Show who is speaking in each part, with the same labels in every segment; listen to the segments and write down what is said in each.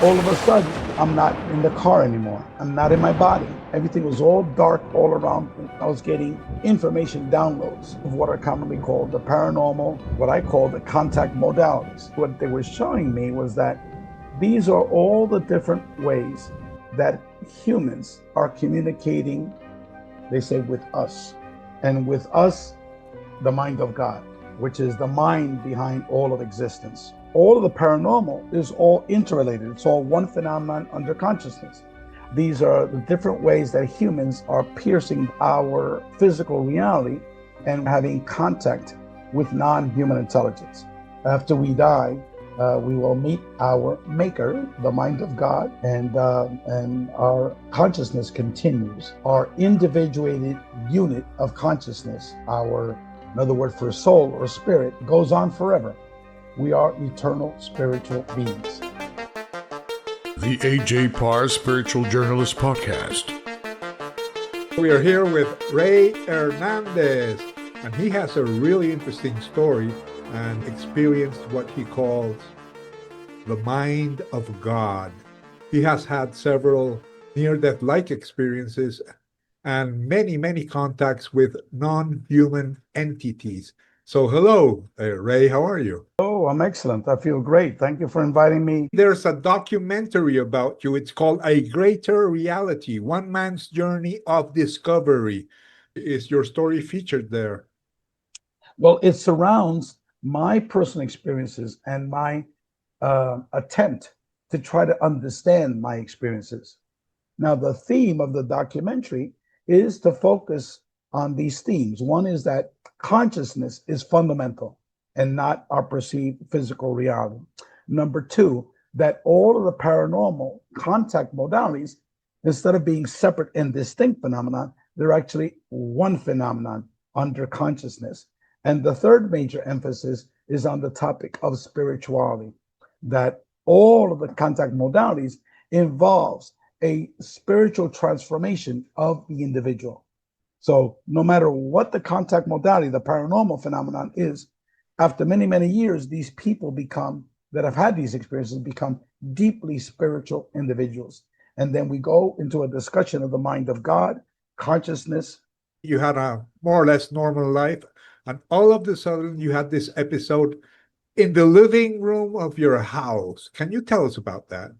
Speaker 1: All of a sudden, I'm not in the car anymore. I'm not in my body. Everything was all dark all around me. I was getting information downloads of what are commonly called the paranormal, what I call the contact modalities. What they were showing me was that these are all the different ways that humans are communicating, they say, with us. And with us, the mind of God, which is the mind behind all of existence. All of the paranormal is all interrelated. It's all one phenomenon under consciousness. These are the different ways that humans are piercing our physical reality and having contact with non-human intelligence. After we die, we will meet our maker, the mind of God, and our consciousness continues. Our individuated unit of consciousness, another word for soul or spirit, goes on forever. We are eternal spiritual beings.
Speaker 2: The A.J. Parr Spiritual Journalist Podcast.
Speaker 3: We are here with Rey Hernandez, and he has a really interesting story and experienced what he calls the mind of God. He has had several near-death-like experiences and many contacts with non-human entities. So hello, Rey, how are you?
Speaker 1: Oh, I'm excellent. I feel great. Thank you for inviting me.
Speaker 3: There's a documentary about you. It's called A Greater Reality, One Man's Journey of Discovery. Is your story featured there?
Speaker 1: Well, it surrounds my personal experiences and my attempt to try to understand my experiences. Now, the theme of the documentary is to focus on these themes. One is that consciousness is fundamental and not our perceived physical reality. Number two, that all of the paranormal contact modalities, instead of being separate and distinct phenomena, they're actually one phenomenon under consciousness. And the third major emphasis is on the topic of spirituality, that all of the contact modalities involves a spiritual transformation of the individual. So no matter what the contact modality, the paranormal phenomenon is, after many years, these people that have had these experiences become deeply spiritual individuals. And then we go into a discussion of the mind of God, consciousness.
Speaker 3: You had a more or less normal life, and all of a sudden you had this episode in the living room of your house. Can you tell us about that?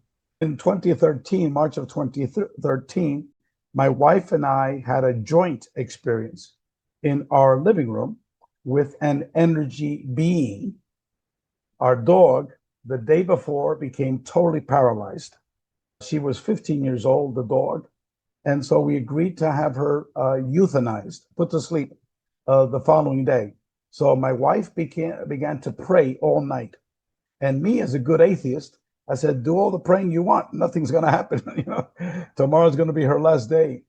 Speaker 1: In 2013, March of 2013, my wife and I had a joint experience in our living room with an energy being. Our dog, the day before, became totally paralyzed. She was 15 years old, the dog. And so we agreed to have her euthanized, put to sleep the following day. So my wife began to pray all night. And me, as a good atheist, I said, do all the praying you want. Nothing's going to happen. Tomorrow's going to be her last day.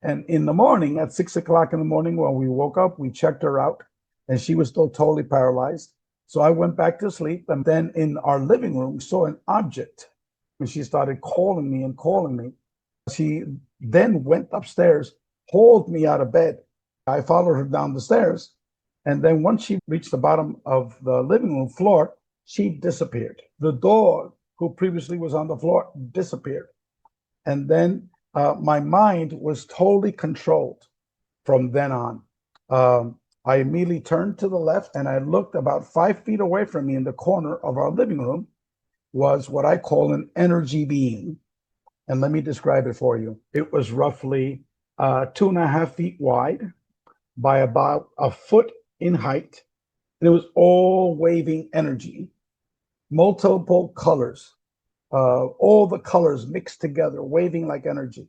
Speaker 1: And in the morning, at 6 o'clock in the morning, when we woke up, we checked her out, and she was still totally paralyzed. So I went back to sleep. And then in our living room, saw an object. And she started calling me. She then went upstairs, hauled me out of bed. I followed her down the stairs. And then once she reached the bottom of the living room floor, she disappeared. The dog, who previously was on the floor, disappeared. And then my mind was totally controlled from then on. I immediately turned to the left, and I looked about 5 feet away from me in the corner of our living room was what I call an energy being. And let me describe it for you. It was roughly 2.5 feet wide by about a foot in height. And it was all waving energy, multiple colors, all the colors mixed together, waving like energy.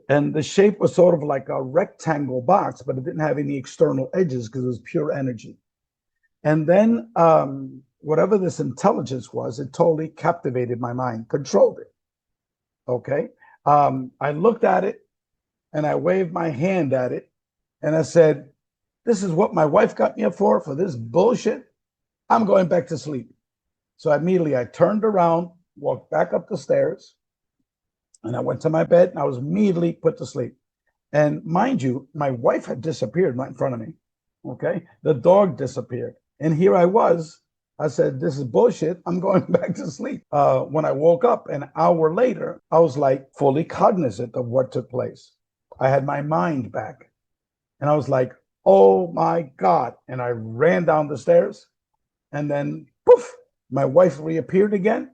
Speaker 1: And the shape was sort of like a rectangle box, but it didn't have any external edges because it was pure energy. And then whatever this intelligence was, it totally captivated my mind, controlled it. Okay. I looked at it and I waved my hand at it and I said, this is what my wife got me up for this bullshit. I'm going back to sleep. So immediately I turned around, walked back up the stairs, and I went to my bed, and I was immediately put to sleep. And mind you, my wife had disappeared right in front of me. Okay. The dog disappeared. And here I was I said, this is bullshit. I'm going back to sleep. When I woke up an hour later, I was like fully cognizant of what took place. I had my mind back. And I was like, oh my God. And I ran down the stairs. And then, poof, my wife reappeared again.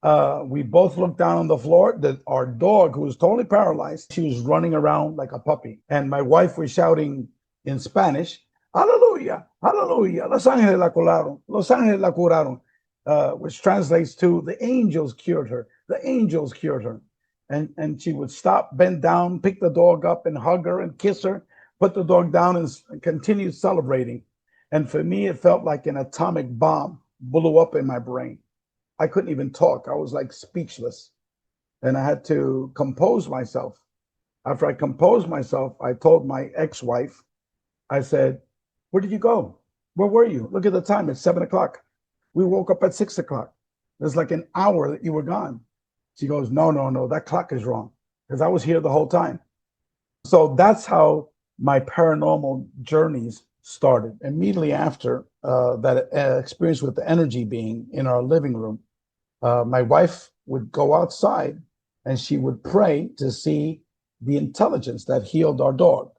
Speaker 1: We both looked down on the floor. Our dog, who was totally paralyzed, she was running around like a puppy. And my wife was shouting in Spanish, Hallelujah, Hallelujah, Los Ángeles la curaron, Los Ángeles la curaron, which translates to the angels cured her, the angels cured her. And she would stop, bend down, pick the dog up and hug her and kiss her, put the dog down and continue celebrating. And for me, it felt like an atomic bomb blew up in my brain. I couldn't even talk. I was like speechless. And I had to compose myself. After I composed myself, I told my ex-wife, I said, where did you go? Where were you? Look at the time. It's 7 o'clock. We woke up at 6 o'clock. There's like an hour that you were gone. She goes, no, that clock is wrong, because I was here the whole time. So that's how my paranormal journeys started. Immediately after that experience with the energy being in our living room, my wife would go outside and she would pray to see the intelligence that healed our dog.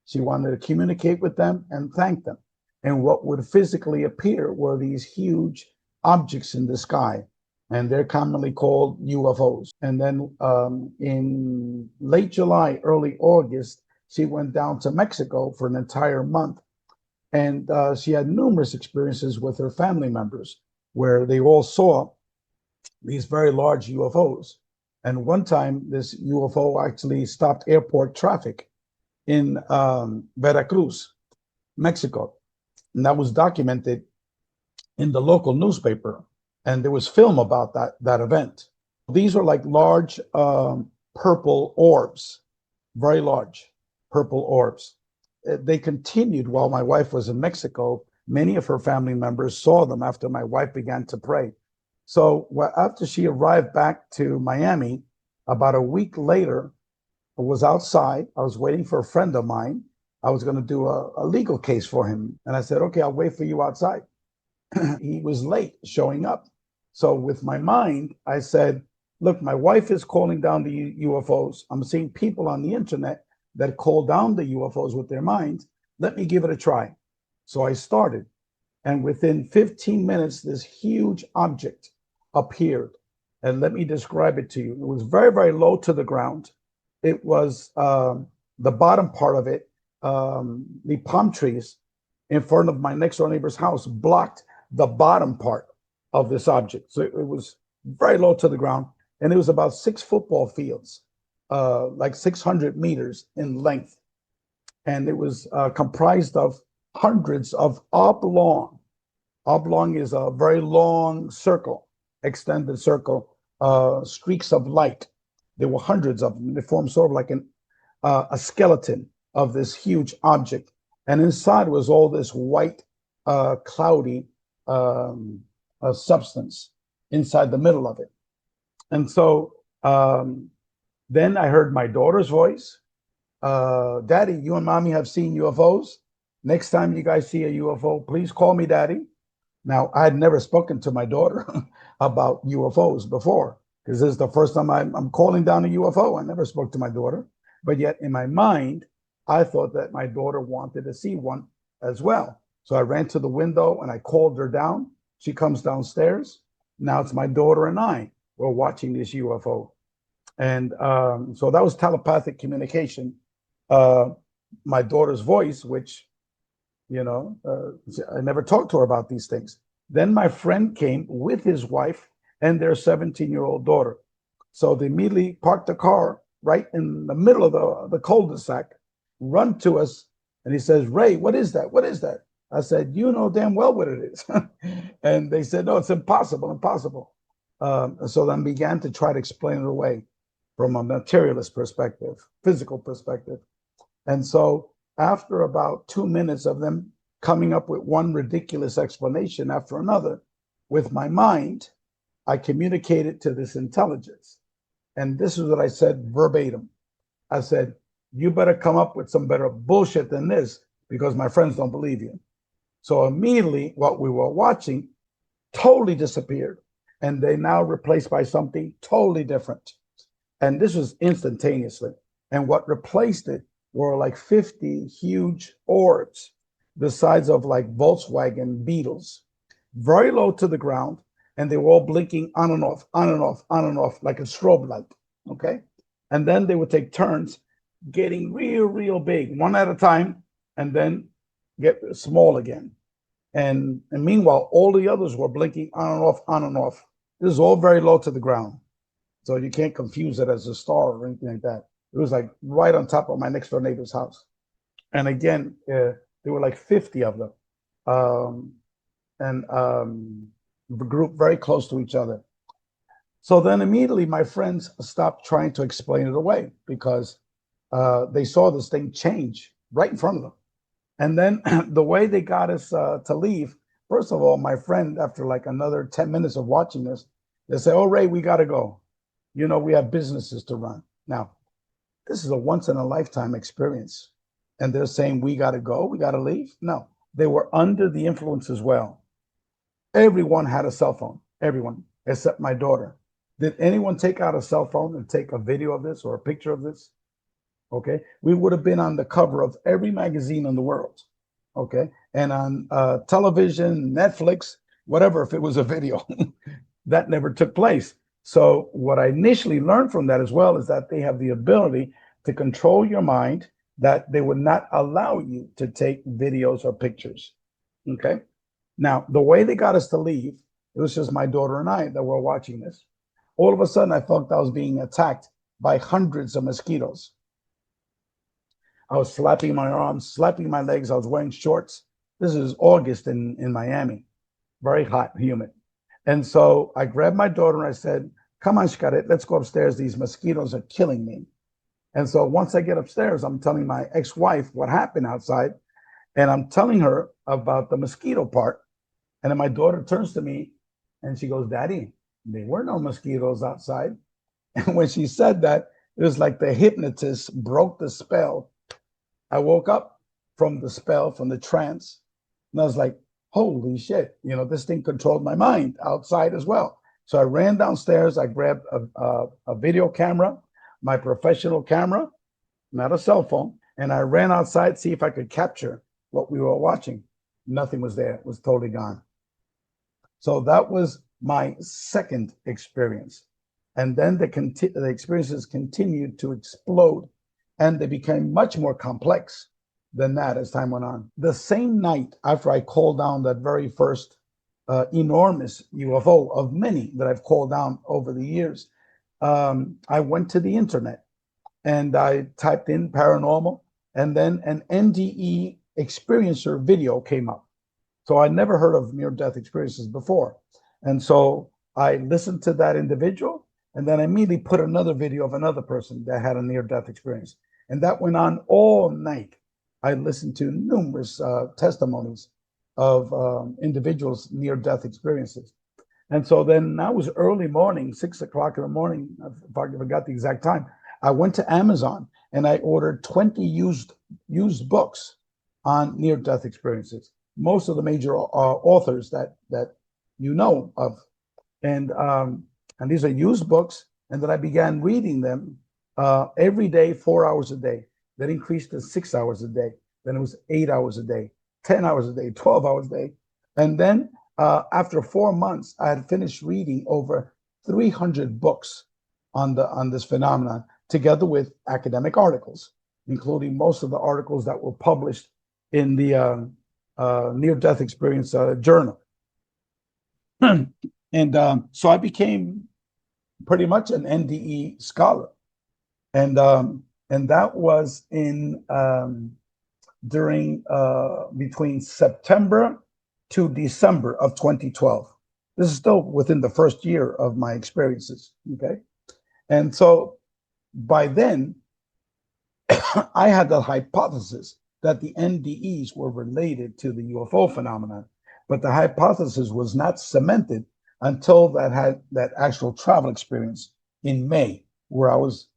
Speaker 1: She wanted to communicate with them and thank them. And what would physically appear were these huge objects in the sky, and they're commonly called UFOs. And then in late July, early August, she went down to Mexico for an entire month. And she had numerous experiences with her family members where they all saw these very large UFOs. And one time, this UFO actually stopped airport traffic in Veracruz, Mexico. And that was documented in the local newspaper. And there was film about that event. These were like large purple orbs, very large purple orbs. They continued while my wife was in Mexico. Many of her family members saw them after my wife began to pray. So after she arrived back to Miami, about a week later, I was outside. I was waiting for a friend of mine. I was going to do a legal case for him. And I said, okay, I'll wait for you outside. He was late showing up. So with my mind, I said, look, my wife is calling down the UFOs. I'm seeing people on the internet that call down the UFOs with their minds. Let me give it a try. So I started. And within 15 minutes, this huge object appeared. And let me describe it to you. It was very, very low to the ground. It was the bottom part of it, the palm trees in front of my next door neighbor's house blocked the bottom part of this object. So it was very low to the ground. And it was about 6 football fields, like 600 meters in length. And it was comprised of hundreds of oblong. Oblong is a very long circle, extended circle, streaks of light. There were hundreds of them. They formed sort of like a skeleton of this huge object. And inside was all this white, cloudy substance inside the middle of it. And so then I heard my daughter's voice. Daddy, you and mommy have seen UFOs. Next time you guys see a UFO, please call me daddy. Now, I had never spoken to my daughter about UFOs before, because this is the first time I'm calling down a UFO. I never spoke to my daughter. But yet in my mind, I thought that my daughter wanted to see one as well. So I ran to the window and I called her down. She comes downstairs. Now it's my daughter and I. We're watching this UFO. And so that was telepathic communication. My daughter's voice, which, I never talked to her about these things. Then my friend came with his wife and their 17-year-old daughter. So they immediately parked the car right in the middle of the cul-de-sac, run to us, and he says, Ray, what is that? What is that? I said, you know damn well what it is. And they said, no, it's impossible. So then began to try to explain it away from a materialist perspective, physical perspective. And so after about 2 minutes of them coming up with one ridiculous explanation after another, with my mind, I communicated to this intelligence. And this is what I said verbatim. I said, you better come up with some better bullshit than this, because my friends don't believe you. So immediately what we were watching totally disappeared. And they now replaced by something totally different. And this was instantaneously. And what replaced it were like 50 huge orbs, the size of like Volkswagen Beetles, very low to the ground. And they were all blinking on and off, on and off, on and off, like a strobe light. Okay. And then they would take turns getting real big, one at a time, and then get small again. And meanwhile, all the others were blinking on and off, on and off. This is all very low to the ground. So you can't confuse it as a star or anything like that. It was like right on top of my next door neighbor's house. And again, there were like 50 of them. The group very close to each other. So then immediately my friends stopped trying to explain it away because they saw this thing change right in front of them. And then the way they got us to leave, first of all, my friend, after like another 10 minutes of watching this, they say, "Oh, Ray, we got to go. You know, we have businesses to run." Now, this is a once in a lifetime experience. And they're saying, "We got to go, we got to leave." No, they were under the influence as well. Everyone had a cell phone, everyone, except my daughter. Did anyone take out a cell phone and take a video of this or a picture of this? Okay, we would have been on the cover of every magazine in the world. Okay, and on television, Netflix, whatever, if it was a video. That never took place. So what I initially learned from that as well is that they have the ability to control your mind, that they would not allow you to take videos or pictures. Okay, now the way they got us to leave, it was just my daughter and I that were watching this. All of a sudden, I felt I was being attacked by hundreds of mosquitoes. I was slapping my arms, slapping my legs. I was wearing shorts. This is August in Miami, very hot, humid. And so I grabbed my daughter and I said, "Come on, Xcaret, let's go upstairs. These mosquitoes are killing me." And so once I get upstairs, I'm telling my ex-wife what happened outside. And I'm telling her about the mosquito part. And then my daughter turns to me and she goes, "Daddy, there were no mosquitoes outside." And when she said that, it was like the hypnotist broke the spell. I woke up from the spell, from the trance, and I was like, holy shit, you know, this thing controlled my mind outside as well. So I ran downstairs, I grabbed a video camera, my professional camera, not a cell phone, and I ran outside to see if I could capture what we were watching. Nothing was there, it was totally gone. So that was my second experience. And then the experiences continued to explode, and they became much more complex than that as time went on. The same night after I called down that very first enormous UFO of many that I've called down over the years, I went to the internet and I typed in paranormal, and then an NDE experiencer video came up. So I never heard of near-death experiences before. And so I listened to that individual, and then I immediately put another video of another person that had a near-death experience. And that went on all night. I listened to numerous testimonies of individuals' near-death experiences. And so then that was early morning, 6 o'clock in the morning, if I forgot the exact time. I went to Amazon and I ordered 20 used books on near-death experiences. Most of the major authors that you know of. And these are used books. And then I began reading them every day, 4 hours a day. That increased to 6 hours a day. Then it was 8 hours a day, 10 hours a day, 12 hours a day. And then after 4 months, I had finished reading over 300 books on this phenomenon, together with academic articles, including most of the articles that were published in the near-death experience journal. And so I became pretty much an NDE scholar. And that was in during between September to December of 2012. This is still within the first year of my experiences, okay? And so by then, I had the hypothesis that the NDEs were related to the UFO phenomenon, but the hypothesis was not cemented until that actual travel experience in May, where I was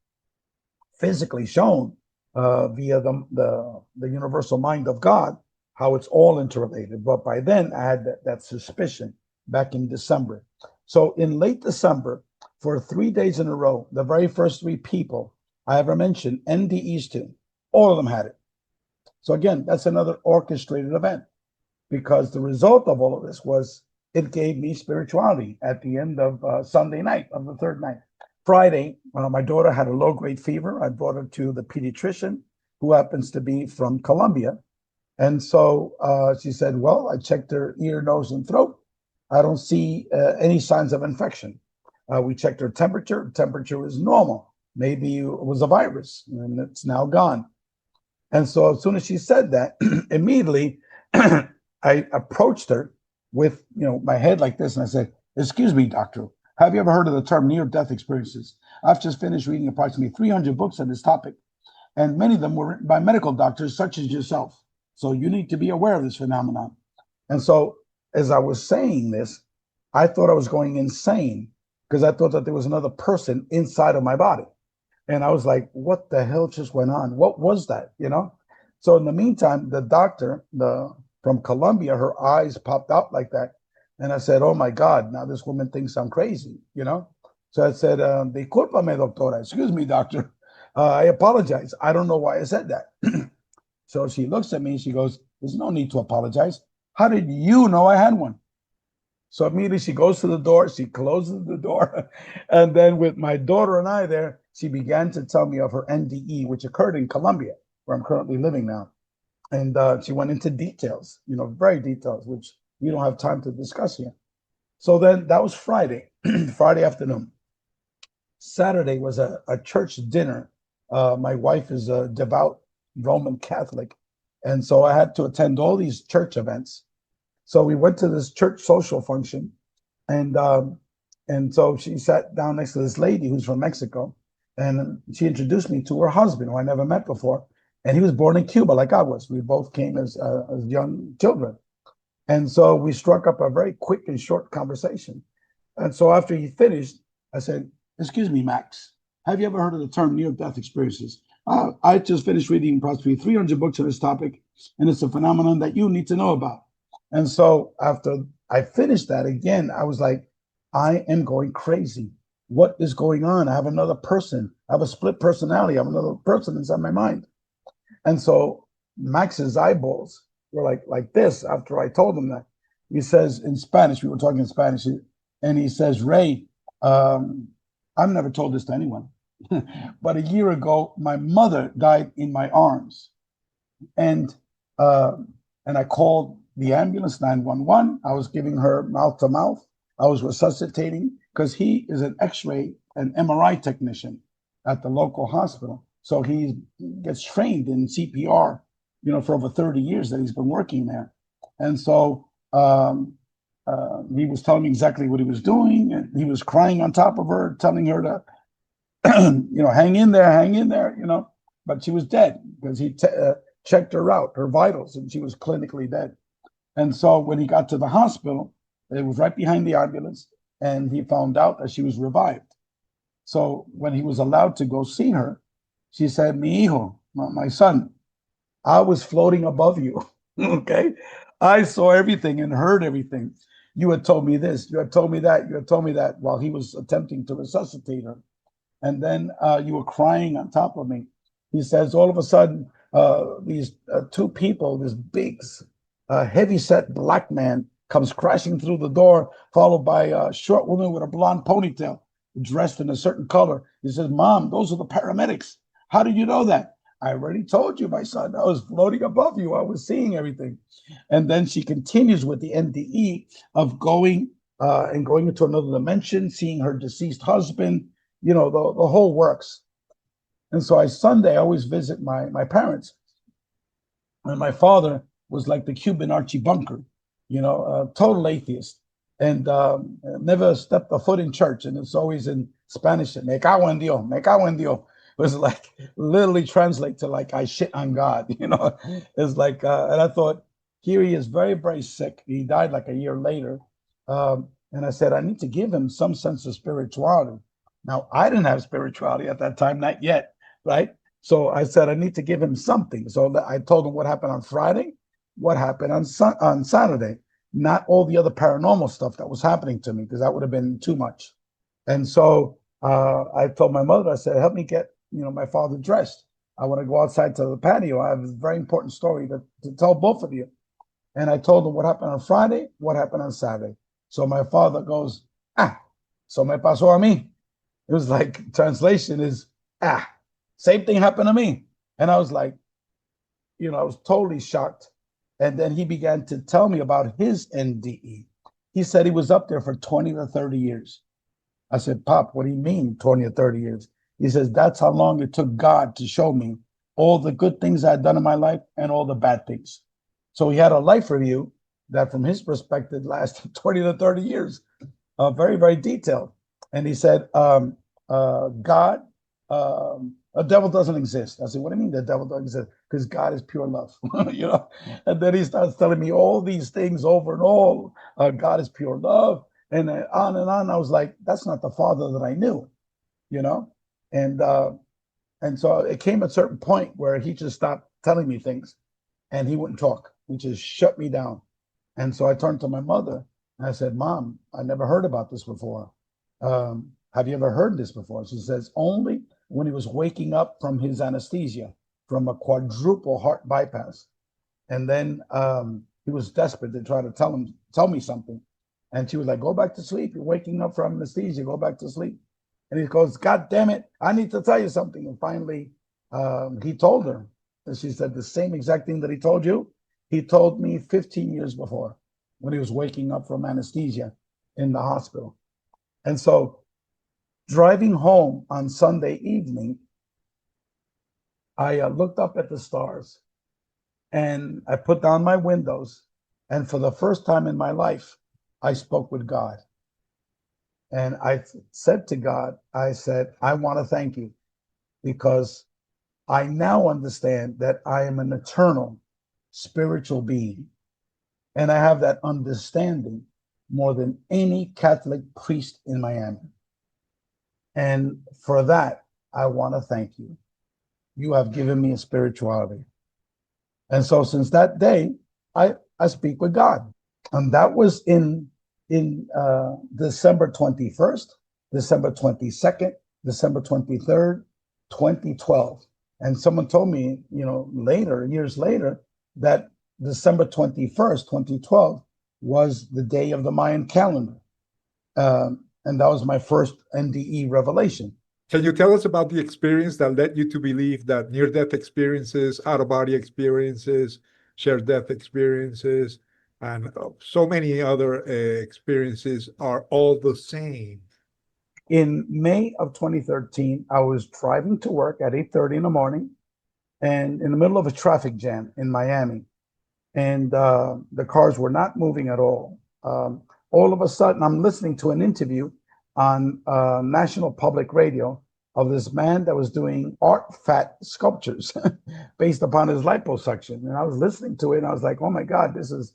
Speaker 1: physically shown via the universal mind of God how it's all interrelated. But by then I had that suspicion back in December. So in late December, for 3 days in a row, the very first three people I ever mentioned, NDEs to, all of them had it. So again, that's another orchestrated event, because the result of all of this was it gave me spirituality at the end of Sunday night of the third night. Friday, my daughter had a low-grade fever. I brought her to the pediatrician, who happens to be from Colombia. And so she said, well, I checked her ear, nose, and throat. I don't see any signs of infection. We checked her temperature. Temperature was normal. Maybe it was a virus, and it's now gone. And so as soon as she said that, immediately I approached her with, my head like this, and I said, excuse me, doctor, have you ever heard of the term near-death experiences? I've just finished reading approximately 300 books on this topic, and many of them were written by medical doctors such as yourself. So you need to be aware of this phenomenon. And so as I was saying this, I thought I was going insane, because I thought that there was another person inside of my body. And I was like, what the hell just went on? What was that, So in the meantime, the doctor from Colombia, her eyes popped out like that. And I said, oh my God, now this woman thinks I'm crazy, So I said, discúlpame, doctora, excuse me, doctor. I apologize. I don't know why I said that. So she looks at me and she goes, there's no need to apologize. How did you know I had one? So immediately she goes to the door, she closes the door. And then with my daughter and I there, she began to tell me of her NDE, which occurred in Colombia, where I'm currently living now. And she went into details, very details, which we don't have time to discuss here. So then that was Friday, Friday afternoon. Saturday was a church dinner. My wife is a devout Roman Catholic. And so I had to attend all these church events. So we went to this church social function. And so she sat down next to this lady who's from Mexico. And she introduced me to her husband, who I never met before. And he was born in Cuba, like I was. We both came as young children. And so we struck up a very quick and short conversation. And so after he finished, I said, excuse me, Max, have you ever heard of the term near-death experiences? I just finished reading approximately 300 books on this topic, and it's a phenomenon that you need to know about. And so after I finished that, again, I was like, I am going crazy. What is going on? I have another person. I have a split personality. I have another person inside my mind. And so Max's eyeballs were like this after I told him that. He says in Spanish, we were talking in Spanish, and he says, Ray, I've never told this to anyone, but a year ago, my mother died in my arms. And I called the ambulance, 911. I was giving her mouth to mouth. I was resuscitating, because he is an X-ray and MRI technician at the local hospital. So he gets trained in CPR, for over 30 years that he's been working there. And so he was telling me exactly what he was doing. And he was crying on top of her, telling her to, hang in there, But she was dead, because he checked her out, her vitals, and she was clinically dead. And so when he got to the hospital, it was right behind the ambulance, and he found out that she was revived. So when he was allowed to go see her, she said, mi hijo, my son, I was floating above you, okay? I saw everything and heard everything. You had told me this, you had told me that, you had told me that, while he was attempting to resuscitate her. And then you were crying on top of me. He says, all of a sudden, these two people, this big, heavy-set black man comes crashing through the door, followed by a short woman with a blonde ponytail, dressed in a certain color. He says, Mom, those are the paramedics. How did you know that? I already told you, my son. I was floating above you. I was seeing everything. And then she continues with the NDE of going into another dimension, seeing her deceased husband, the whole works. And so Sunday, I always visit my parents. And my father was like the Cuban Archie Bunker, a total atheist, and never stepped a foot in church. And it's always in Spanish, me cago en Dios, me cago en Dios. It was like literally translate to like, I shit on God, It's like, and I thought, here he is very, very sick. He died like a year later. And I said, I need to give him some sense of spirituality. Now, I didn't have spirituality at that time, not yet, right? So I said, I need to give him something. So I told him what happened on Friday, what happened on Saturday. not all the other paranormal stuff that was happening to me, because that would have been too much. And so I told my mother, I said, help me get, my father dressed. I want to go outside to the patio. I have a very important story to tell both of you. And I told him what happened on Friday, what happened on Saturday. So my father goes, so me pasó a mí. It was like, translation is, same thing happened to me. And I was like, I was totally shocked. And then he began to tell me about his NDE. He said he was up there for 20 to 30 years. I said, Pop, what do you mean 20 or 30 years? He says, that's how long it took God to show me all the good things I had done in my life and all the bad things. So he had a life review that from his perspective lasted 20 to 30 years, very, very detailed. And he said, God, a devil doesn't exist. I said, what do you mean the devil doesn't exist? Because God is pure love, And then he starts telling me all these things over and all. God is pure love, and on and on. I was like, that's not the father that I knew, And so it came at a certain point where he just stopped telling me things, and he wouldn't talk. He just shut me down. And so I turned to my mother and I said, Mom, I never heard about this before. Have you ever heard this before? She says, only when he was waking up from his anesthesia, from a quadruple heart bypass. And then he was desperate to try to tell me something. And she was like, go back to sleep. You're waking up from anesthesia. Go back to sleep. And he goes, God damn it, I need to tell you something. And finally, he told her. And she said, the same exact thing that he told you, he told me 15 years before when he was waking up from anesthesia in the hospital. And so driving home on Sunday evening, I looked up at the stars and I put down my windows. And for the first time in my life, I spoke with God. And I said to God, I said, I want to thank you because I now understand that I am an eternal spiritual being. And I have that understanding more than any Catholic priest in Miami. And for that, I want to thank you. You have given me a spirituality. And so since that day, I speak with God. And that was in December 21st, December 22nd, December 23rd, 2012. And someone told me, years later, that December 21st, 2012 was the day of the Mayan calendar. And that was my first NDE revelation.
Speaker 3: Can you tell us about the experience that led you to believe that near-death experiences, out-of-body experiences, shared death experiences, and so many other experiences are all the same?
Speaker 1: In May of 2013, I was driving to work at 8:30 in the morning and in the middle of a traffic jam in Miami. And the cars were not moving at all. All of a sudden, I'm listening to an interview on National Public Radio of this man that was doing art fat sculptures based upon his liposuction. And I was listening to it and I was like, oh my God, this is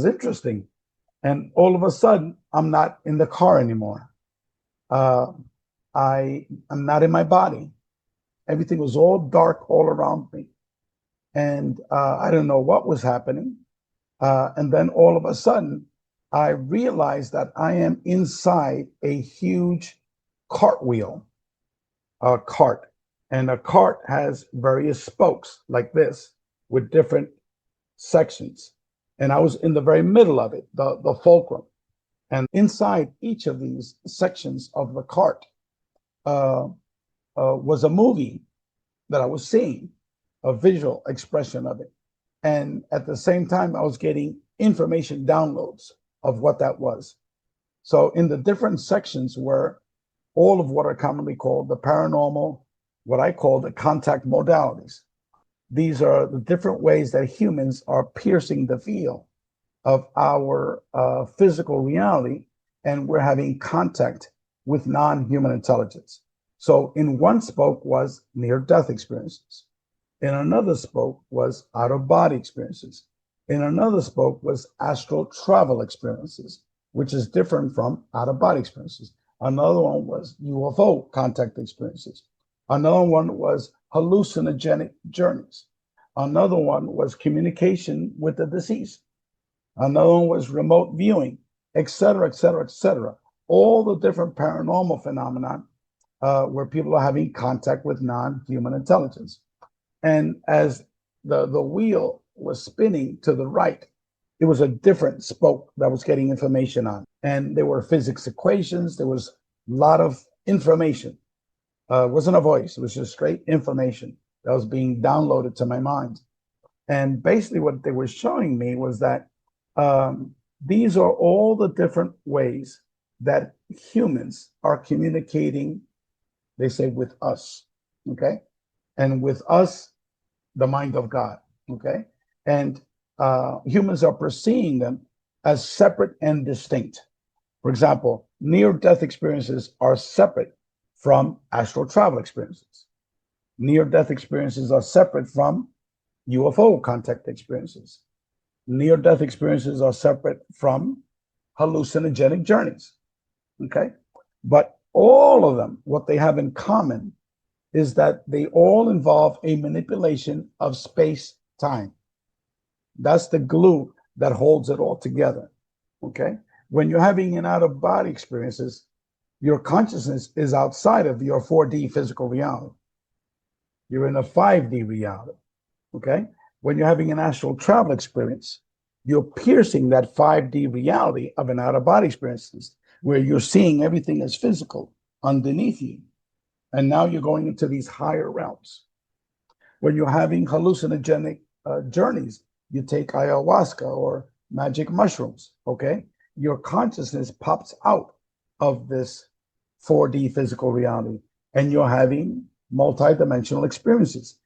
Speaker 1: interesting. And all of a sudden, I'm not in the car anymore. I am not in my body. Everything was all dark all around me. And I didn't know what was happening. And then all of a sudden, I realized that I am inside a huge cartwheel, a cart. And a cart has various spokes like this with different sections. And I was in the very middle of it, the fulcrum. And inside each of these sections of the cart was a movie that I was seeing, a visual expression of it. And at the same time, I was getting information downloads of what that was. So in the different sections were all of what are commonly called the paranormal, what I call the contact modalities. These are the different ways that humans are piercing the veil of our physical reality, and we're having contact with non-human intelligence. So in one spoke was near-death experiences. In another spoke was out-of-body experiences. In another spoke was astral travel experiences, which is different from out-of-body experiences. Another one was UFO contact experiences. Another one was hallucinogenic journeys. Another one was communication with the deceased. Another one was remote viewing, et cetera, et cetera, et cetera. All the different paranormal phenomena where people are having contact with non-human intelligence. And as the wheel was spinning to the right, it was a different spoke that was getting information on. And there were physics equations. There was a lot of information. It wasn't a voice. It was just straight information that was being downloaded to my mind. And basically what they were showing me was that these are all the different ways that humans are communicating, they say, with us, okay? And with us, the mind of God, okay? And humans are perceiving them as separate and distinct. For example, near-death experiences are separate from astral travel experiences. Near-death experiences are separate from UFO contact experiences. Near-death experiences are separate from hallucinogenic journeys, okay? But all of them, what they have in common is that they all involve a manipulation of space-time. That's the glue that holds it all together, okay? When you're having an out-of-body experiences, your consciousness is outside of your 4D physical reality. You're in a 5D reality, okay? When you're having an astral travel experience, you're piercing that 5D reality of an out-of-body experiences where you're seeing everything as physical underneath you. And now you're going into these higher realms. When you're having hallucinogenic journeys, you take ayahuasca or magic mushrooms, okay? Your consciousness pops out of this 4D physical reality and you're having multidimensional experiences.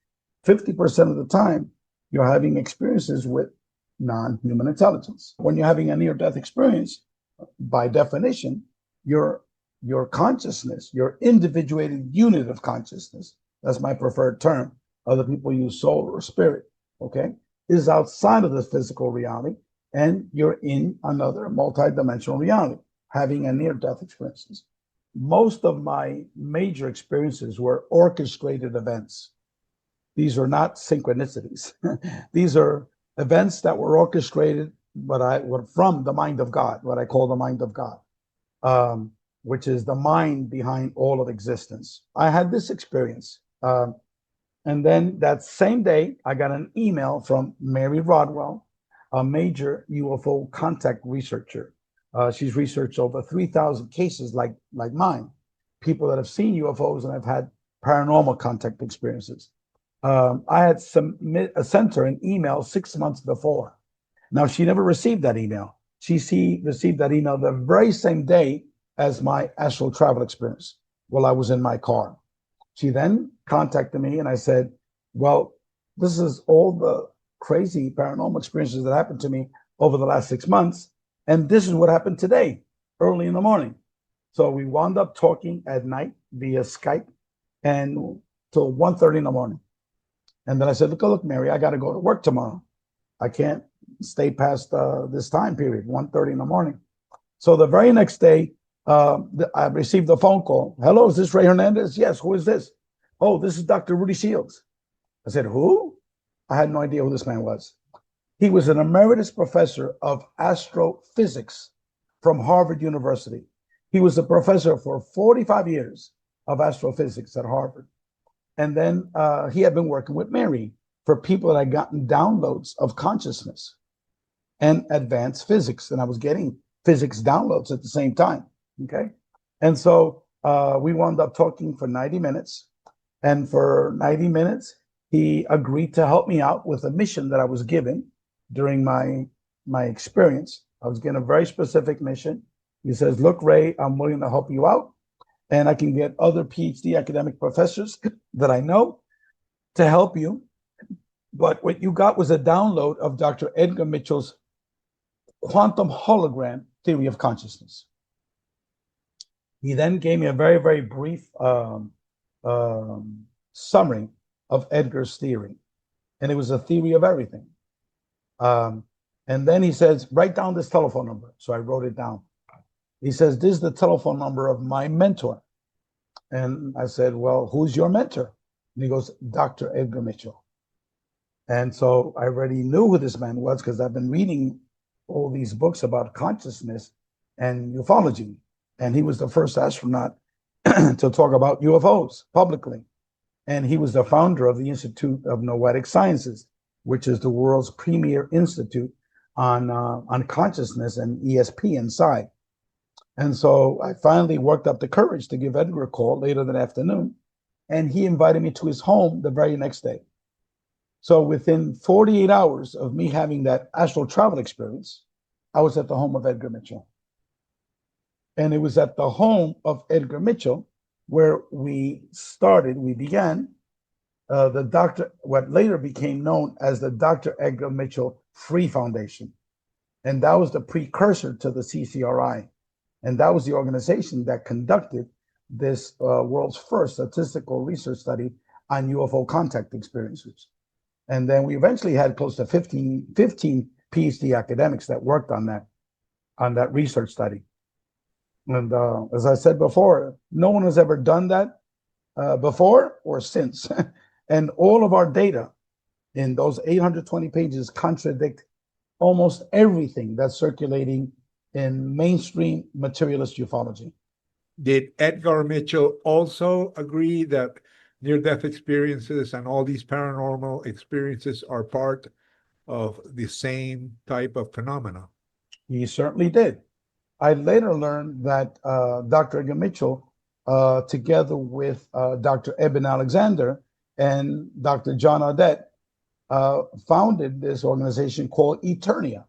Speaker 1: 50% of the time, you're having experiences with non-human intelligence. When you're having a near-death experience, by definition, your consciousness, your individuated unit of consciousness, that's my preferred term, other people use soul or spirit, okay, is outside of the physical reality, and you're in another multidimensional reality, having a near-death experiences. Most of my major experiences were orchestrated events. These are not synchronicities. These are events that were orchestrated, from the mind of God, what I call the mind of God, which is the mind behind all of existence. I had this experience. And then that same day, I got an email from Mary Rodwell, a major UFO contact researcher. She's researched over 3,000 cases like mine, people that have seen UFOs and have had paranormal contact experiences. I had sent her an email 6 months before. Now, she never received that email. She received that email the very same day as my astral travel experience while I was in my car. She then contacted me and I said, well, this is all the crazy paranormal experiences that happened to me over the last 6 months. And this is what happened today, early in the morning. So we wound up talking at night via Skype and till 1:30 in the morning. And then I said, look, Mary, I got to go to work tomorrow. I can't stay past this time period, 1:30 in the morning. So the very next day, I received a phone call. Hello, is this Rey Hernandez? Yes, who is this? Oh, this is Dr. Rudy Shields. I said, who? I had no idea who this man was. He was an emeritus professor of astrophysics from Harvard University. He was a professor for 45 years of astrophysics at Harvard. And then he had been working with Mary for people that had gotten downloads of consciousness and advanced physics. And I was getting physics downloads at the same time, okay? And so we wound up talking for 90 minutes. And for 90 minutes, he agreed to help me out with a mission that I was given during my experience. I was given a very specific mission. He says, look, Ray, I'm willing to help you out. And I can get other PhD academic professors that I know to help you. But what you got was a download of Dr. Edgar Mitchell's quantum hologram theory of consciousness. He then gave me a very, very brief summary of Edgar's theory. And it was a theory of everything. And then he says, write down this telephone number. So I wrote it down. He says, this is the telephone number of my mentor. And I said, well, who's your mentor? And he goes, Dr. Edgar Mitchell. And so I already knew who this man was because I've been reading all these books about consciousness and ufology. And he was the first astronaut to talk about UFOs publicly. And he was the founder of the Institute of Noetic Sciences, which is the world's premier institute on consciousness and ESP inside. And so I finally worked up the courage to give Edgar a call later that afternoon, and he invited me to his home the very next day. So within 48 hours of me having that astral travel experience, I was at the home of Edgar Mitchell. And it was at the home of Edgar Mitchell where we began what later became known as the Dr. Edgar Mitchell Free Foundation. And that was the precursor to the CCRI. And that was the organization that conducted this world's first statistical research study on UFO contact experiences. And then we eventually had close to 15 PhD academics that worked on that research study. And as I said before, no one has ever done that before or since. And all of our data in those 820 pages contradict almost everything that's circulating in mainstream materialist ufology.
Speaker 3: Did Edgar Mitchell also agree that near-death experiences and all these paranormal experiences are part of the same type of phenomena?
Speaker 1: He certainly did. I later learned that Dr. Edgar Mitchell, together with Dr. Eben Alexander and Dr. John Audette, founded this organization called Eternia.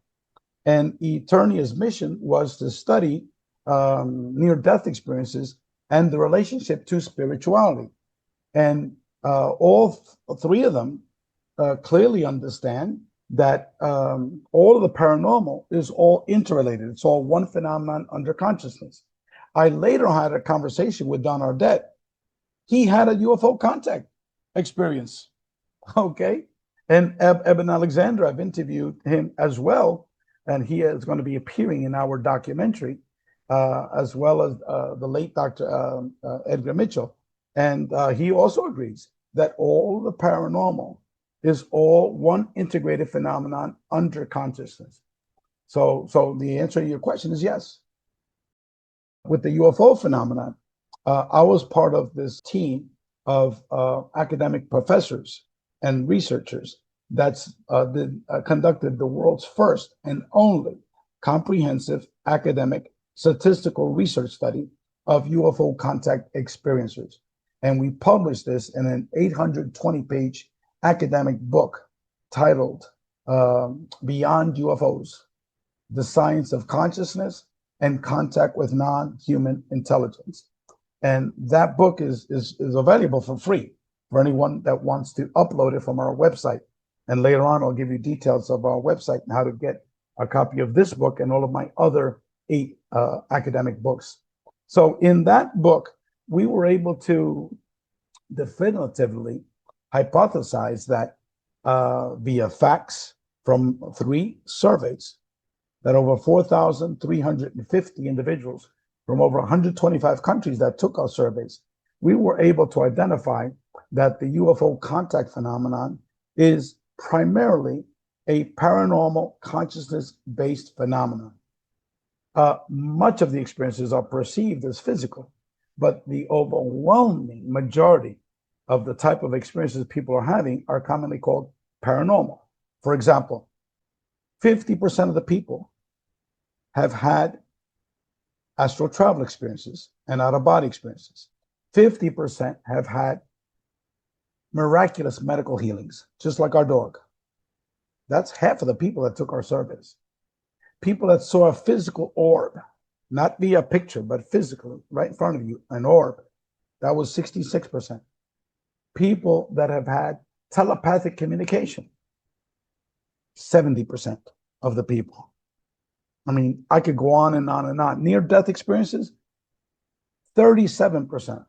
Speaker 1: And Eternia's mission was to study near-death experiences and the relationship to spirituality. And all three of them clearly understand that all of the paranormal is all interrelated. It's all one phenomenon under consciousness. I later had a conversation with Don Ardette. He had a UFO contact experience, okay? And Eben Alexander, I've interviewed him as well, and he is going to be appearing in our documentary, as well as the late Dr. Edgar Mitchell. And he also agrees that all the paranormal is all one integrated phenomenon under consciousness. So the answer to your question is yes. With the UFO phenomenon, I was part of this team of academic professors and researchers that's conducted the world's first and only comprehensive academic statistical research study of UFO contact experiencers. And we published this in an 820-page academic book titled Beyond UFOs, The Science of Consciousness and Contact with Non-Human Intelligence. And that book is available for free for anyone that wants to upload it from our website. And later on, I'll give you details of our website and how to get a copy of this book and all of my other 8 academic books. So in that book, we were able to definitively hypothesize that via facts from 3 surveys, that over 4,350 individuals from over 125 countries that took our surveys, we were able to identify that the UFO contact phenomenon is primarily a paranormal consciousness-based phenomenon. Much of the experiences are perceived as physical, but the overwhelming majority of the type of experiences people are having are commonly called paranormal. For example, 50% of the people have had astral travel experiences and out-of-body experiences. 50% have had miraculous medical healings, just like our dog. That's half of the people that took our surveys. People that saw a physical orb, not via picture, but physically, right in front of you, an orb, that was 66%. People that have had telepathic communication, 70% of the people. I mean, I could go on and on and on. Near-death experiences, 37%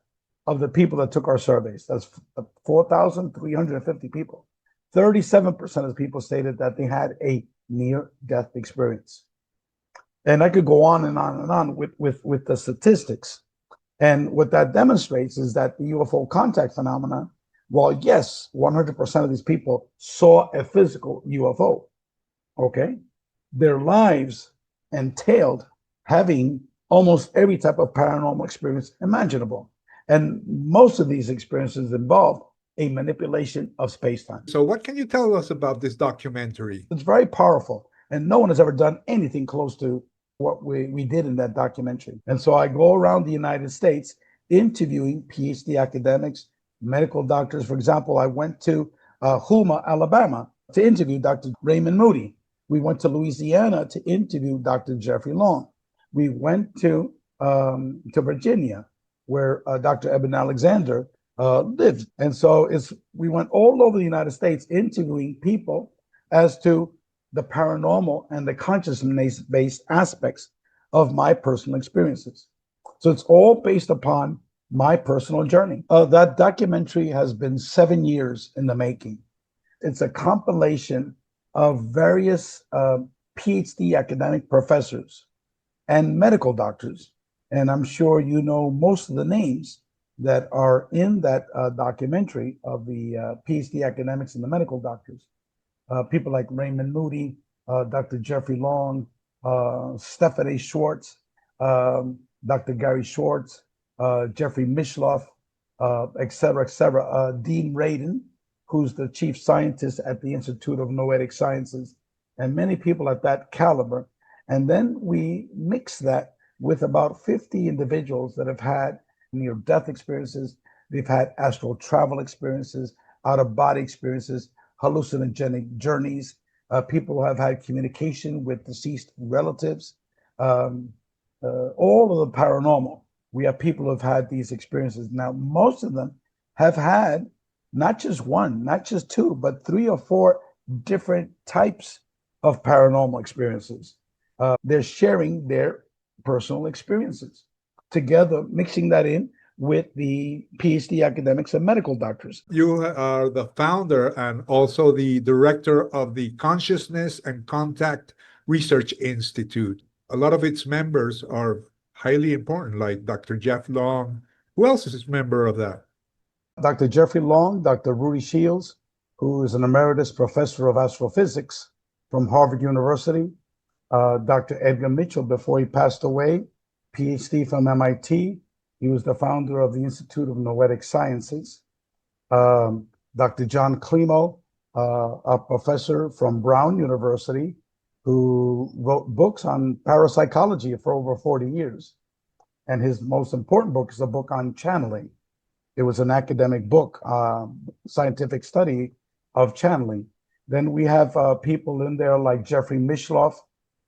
Speaker 1: of the people that took our surveys, that's 4,350 people, 37% of the people stated that they had a near-death experience. And I could go on and on and on with the statistics. And what that demonstrates is that the UFO contact phenomenon, well, yes, 100% of these people saw a physical UFO, okay? their lives entailed having almost every type of paranormal experience imaginable. And most of these experiences involve a manipulation of space-time.
Speaker 3: So what can you tell us about this documentary?
Speaker 1: It's very powerful, and no one has ever done anything close to what we did in that documentary. And so I go around the United States interviewing PhD academics, medical doctors. For example, I went to Houma, Alabama, to interview Dr. Raymond Moody. We went to Louisiana to interview Dr. Jeffrey Long. We went to Virginia, where Dr. Eben Alexander lived. And so we went all over the United States interviewing people as to the paranormal and the consciousness-based aspects of my personal experiences. So it's all based upon my personal journey. That documentary has been 7 years in the making. It's a compilation of various PhD academic professors and medical doctors. And I'm sure you know most of the names that are in that documentary of the PhD academics and the medical doctors. People like Raymond Moody, Dr. Jeffrey Long, Stephanie Schwartz, Dr. Gary Schwartz, Jeffrey Mishloff, et cetera, Dean Radin, who's the chief scientist at the Institute of Noetic Sciences, and many people at that caliber. And then we mix that with about 50 individuals that have had near-death experiences. They've had astral travel experiences, out-of-body experiences, hallucinogenic journeys. People who have had communication with deceased relatives, all of the paranormal. We have people who have had these experiences. Now, most of them have had not just one, not just two, but 3 or 4 different types of paranormal experiences. They're sharing their personal experiences together, mixing that in with the PhD academics and medical doctors.
Speaker 3: You are the founder and also the director of the Consciousness and Contact Research Institute. A lot of its members are highly important, like Dr. Jeff Long. Who else is a member of that?
Speaker 1: Dr. Jeffrey Long, Dr. Rudy Shields, who is an emeritus professor of astrophysics from Harvard University, Dr. Edgar Mitchell, before he passed away, PhD from MIT. He was the founder of the Institute of Noetic Sciences. Dr. John Climo, a professor from Brown University, who wrote books on parapsychology for over 40 years. And his most important book is a book on channeling. It was an academic book, scientific study of channeling. Then we have people in there like Jeffrey Mishloff,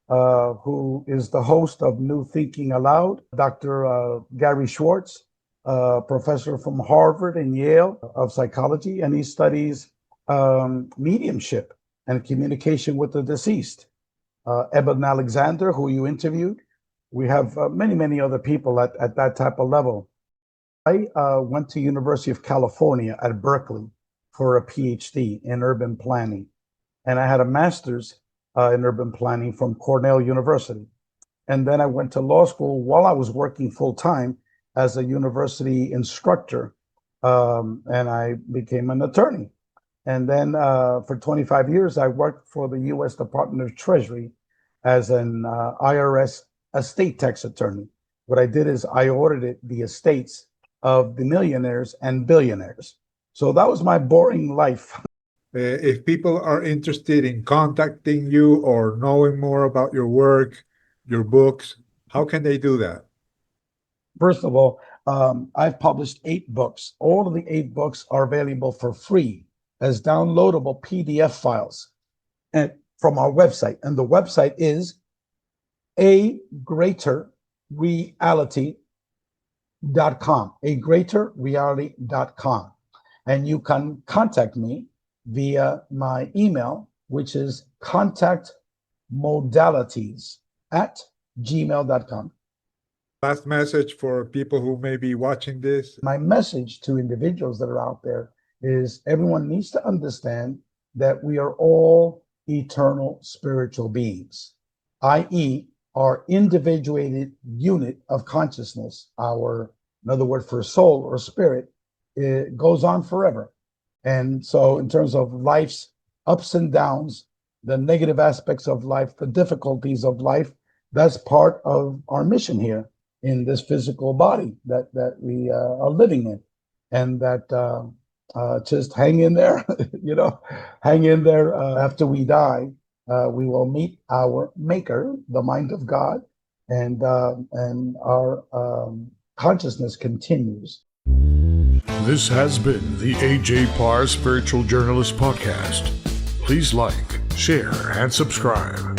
Speaker 1: who is the host of New Thinking Aloud, Dr. Gary Schwartz, professor from Harvard and Yale of psychology, and he studies mediumship and communication with the deceased. Eben Alexander, who you interviewed. We have many other people at that type of level. I went to University of California at Berkeley for a PhD in urban planning, and I had a master's in urban planning from Cornell University. And then I went to law school while I was working full-time as a university instructor, and I became an attorney. And then for 25 years, I worked for the U.S. Department of Treasury as an IRS estate tax attorney. What I did is I audited the estates of the millionaires and billionaires. So that was my boring life.
Speaker 3: If people are interested in contacting you or knowing more about your work, your books, how can they do that?
Speaker 1: First of all, I've published 8 books. All of the 8 books are available for free as downloadable PDF files and from our website. And the website is agreaterreality.com, agreaterreality.com. And you can contact me via my email, which is contactmodalities@gmail.com.
Speaker 3: Last message for people who may be watching this.
Speaker 1: My message to individuals that are out there is everyone needs to understand that we are all eternal spiritual beings, i.e., our individuated unit of consciousness, another word for soul or spirit, it goes on forever. And so in terms of life's ups and downs, the negative aspects of life, the difficulties of life. That's part of our mission here in this physical body that we are living in, and that just hang in there, hang in there. After we die, we will meet our Maker, the mind of God, and our consciousness continues.
Speaker 2: This has been the AJ Parr Spiritual Journalist Podcast. Please like, share, and subscribe.